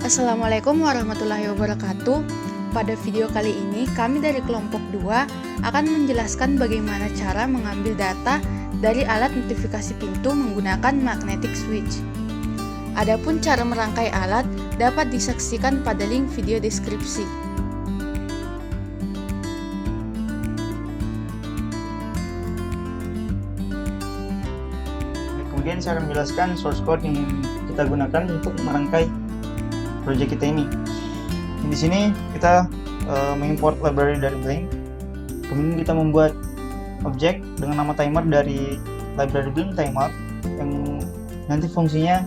Assalamualaikum warahmatullahi wabarakatuh. Pada video kali ini, kami dari kelompok 2 akan menjelaskan bagaimana cara mengambil data dari alat notifikasi pintu menggunakan magnetic switch. Adapun cara merangkai alat dapat disaksikan pada link video deskripsi. Kemudian saya akan menjelaskan source code yang kita gunakan untuk merangkai project kita ini. Di sini kita mengimport library dari Blink. Kemudian kita membuat objek dengan nama timer dari library Blink timer yang nanti fungsinya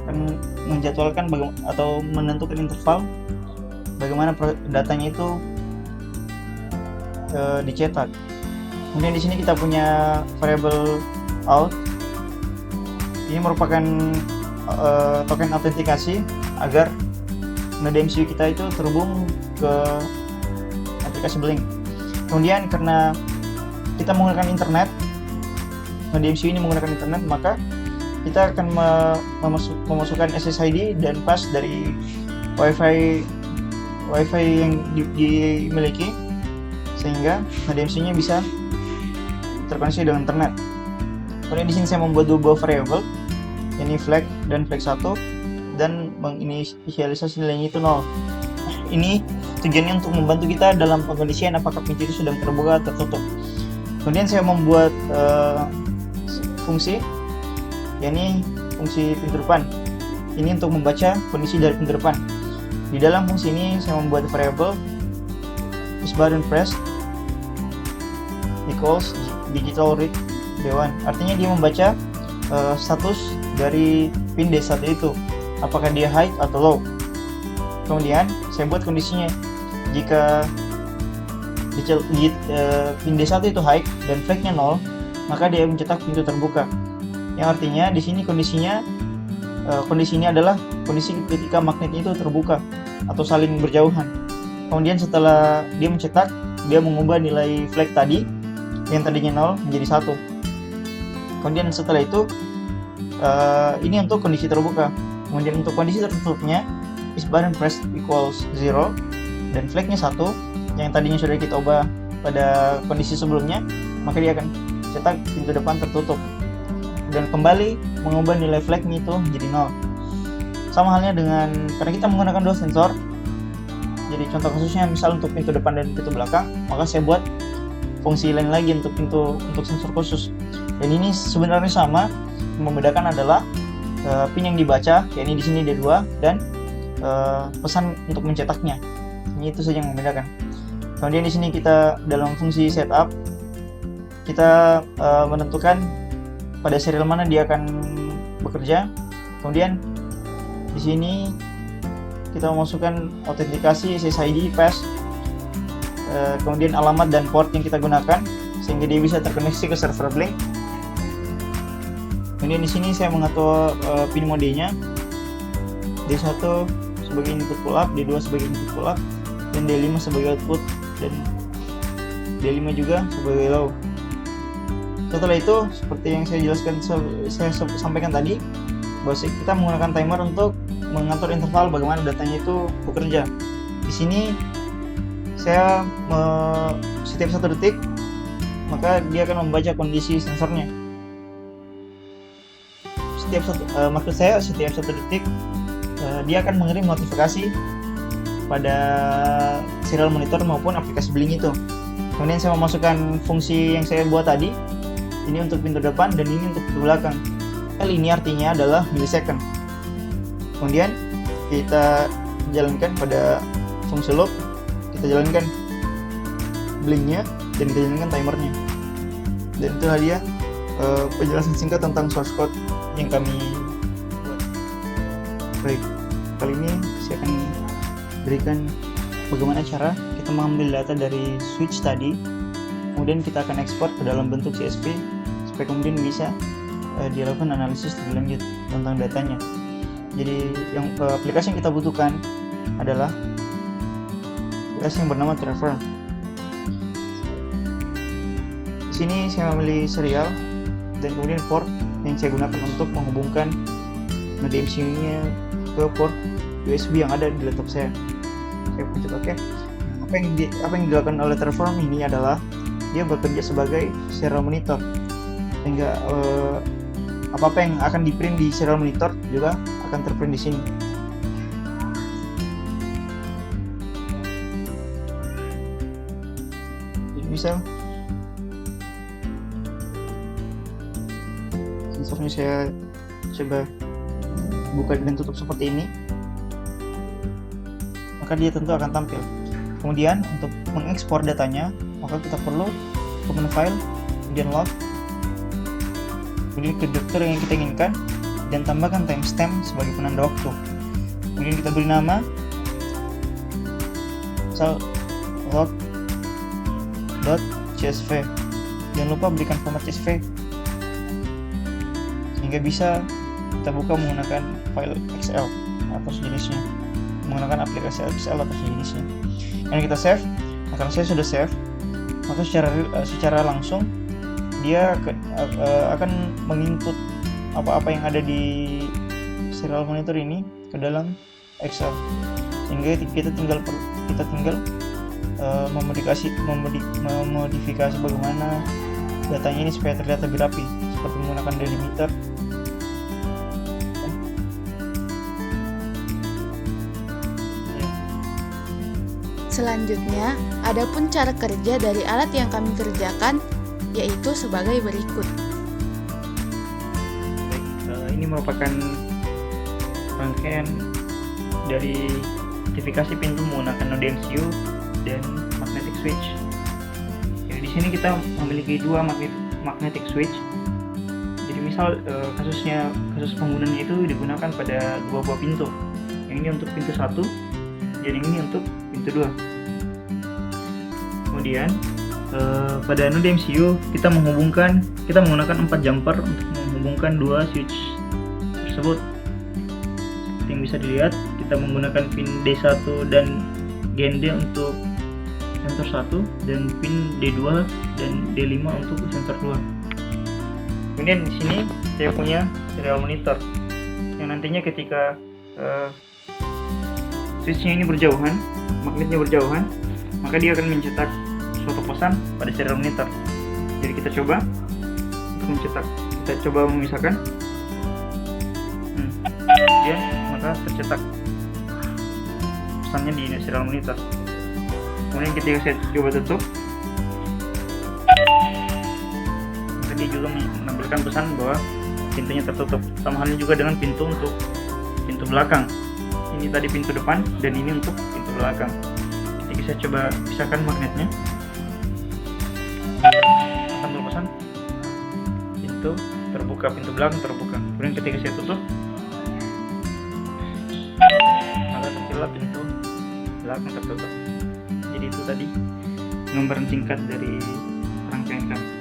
akan menjadwalkan atau menentukan interval bagaimana datanya itu dicetak. Kemudian di sini kita punya variable out. Ini merupakan token autentikasi agar node MCU kita itu terhubung ke aplikasi Blink. Kemudian karena kita menggunakan internet, node MCU ini menggunakan internet, maka kita akan memasukkan SSID dan pass dari WiFi yang dimiliki sehingga node MCU-nya bisa terkoneksi dengan internet. Kemudian di sini saya membuat dua buah variable, yakni flag dan flag 1, dan menginisialisasi nilainya itu 0. Ini tujuannya untuk membantu kita dalam pengkondisian apakah pintu itu sedang terbuka atau tertutup. Kemudian saya membuat fungsi, yakni fungsi pintu depan. Ini untuk membaca kondisi dari pintu depan. Di dalam fungsi ini saya membuat variable isButton press equals digital read D1. Artinya dia membaca status dari pin D1 itu, apakah dia high atau low. Kemudian saya buat kondisinya, jika pin D1 itu high dan flagnya 0, maka dia mencetak pintu terbuka. Yang artinya di sini kondisinya adalah kondisi ketika magnetnya itu terbuka atau saling berjauhan. Kemudian setelah dia mencetak, dia mengubah nilai flag tadi yang tadinya 0 menjadi 1. Kemudian setelah itu ini untuk kondisi terbuka. Kemudian untuk kondisi tertutupnya isButton press equals 0 dan flagnya 1 yang tadinya sudah kita ubah pada kondisi sebelumnya, maka dia akan cetak pintu depan tertutup dan kembali mengubah nilai flagnya itu menjadi 0. Sama halnya dengan, karena kita menggunakan dua sensor, jadi contoh kasusnya misal untuk pintu depan dan pintu belakang, maka saya buat fungsi lain lagi untuk sensor khusus. Dan ini sebenarnya sama, yang membedakan adalah pin yang dibaca, yakni di sini D2, dan pesan untuk mencetaknya. Ini itu saja yang membedakan. Kemudian di sini kita dalam fungsi setup kita menentukan pada serial mana dia akan bekerja. Kemudian di sini kita memasukkan autentikasi SSID, pass, kemudian alamat dan port yang kita gunakan sehingga dia bisa terkoneksi ke server Blink. Kemudian di sini saya mengatur pin modenya, D1 sebagai input pull up, D2 sebagai input pull up, dan D5 sebagai output, dan D5 juga sebagai low. Setelah itu, seperti yang saya sampaikan tadi, bahwa kita menggunakan timer untuk mengatur interval bagaimana datanya itu bekerja. Di sini saya setiap 1 detik maka dia akan membaca kondisi sensornya. Setiap 1 detik dia akan mengirim notifikasi pada serial monitor maupun aplikasi Blink itu. Kemudian saya memasukkan fungsi yang saya buat tadi, ini untuk pintu depan dan ini untuk pintu belakang. L ini artinya adalah millisecond. Kemudian kita jalankan pada fungsi loop, kita jalankan Blinknya dan kita jalankan timernya. Dan itulah dia penjelasan singkat tentang source code yang kami buat. Baik, kali ini saya akan berikan bagaimana cara kita mengambil data dari switch tadi, kemudian kita akan ekspor ke dalam bentuk CSV supaya kemudian bisa dilakukan analisis lebih lanjut tentang datanya. Jadi aplikasi yang kita butuhkan adalah aplikasi yang bernama Traver. Di sini saya memilih serial dan kemudian port yang saya gunakan untuk menghubungkan node MCU-nya ke port USB yang ada di laptop saya. Saya pencet OK. Apa yang dilakukan oleh Terraform ini adalah dia bekerja sebagai serial monitor, sehingga apa-apa yang akan di-print di serial monitor juga akan terprint di sini. Jadi misal sensornya saya coba buka dan tutup seperti ini, maka dia tentu akan tampil. Kemudian untuk mengekspor datanya, maka kita perlu open file, kemudian load, kemudian ke dokter yang kita inginkan, dan tambahkan timestamp sebagai penanda waktu. Kemudian kita beri nama, misal log.csv. Jangan lupa berikan format CSV sehingga bisa kita buka menggunakan file Excel atau sejenisnya, menggunakan aplikasi Excel atau sejenisnya. Yang kita save, karena saya sudah save, maka secara langsung dia akan menginput apa-apa yang ada di serial monitor ini ke dalam Excel, sehingga kita tinggal memodifikasi bagaimana datanya ini supaya terlihat lebih rapi, seperti menggunakan delimiter. Selanjutnya, adapun cara kerja dari alat yang kami kerjakan, yaitu sebagai berikut. Ini merupakan rangkaian dari notifikasi pintu menggunakan node MCU dan magnetic switch. Jadi di sini kita memiliki dua magnetic switch. Jadi misal kasus penggunaannya itu digunakan pada dua buah pintu. Yang ini untuk pintu 1, dan ini untuk pintu 2. Kemudian pada node MCU kita menggunakan 4 jumper untuk menghubungkan dua switch tersebut. Seperti yang bisa dilihat, kita menggunakan pin D1 dan GND untuk sensor 1 dan pin D2 dan D5 untuk sensor 2. Kemudian di sini saya punya serial monitor yang nantinya ketika switchnya ini berjauhan, magnetnya berjauhan, maka dia akan mencetak suatu pesan pada serial monitor. Jadi kita coba untuk mencetak, kita coba memisahkan, kemudian maka tercetak pesannya di serial monitor. Kemudian ketika saya coba tutup, maka dia juga menampilkan pesan bahwa pintunya tertutup. Sama halnya juga dengan pintu untuk pintu belakang. Ini tadi pintu depan dan ini untuk pintu belakang. Ketika saya coba pisahkan magnetnya, akan berpesan pintu terbuka, pintu belakang terbuka. Kemudian ketika saya tutup, maka terlihat pintu belakang tertutup. Jadi itu tadi gambaran singkat dari rangkaian kami.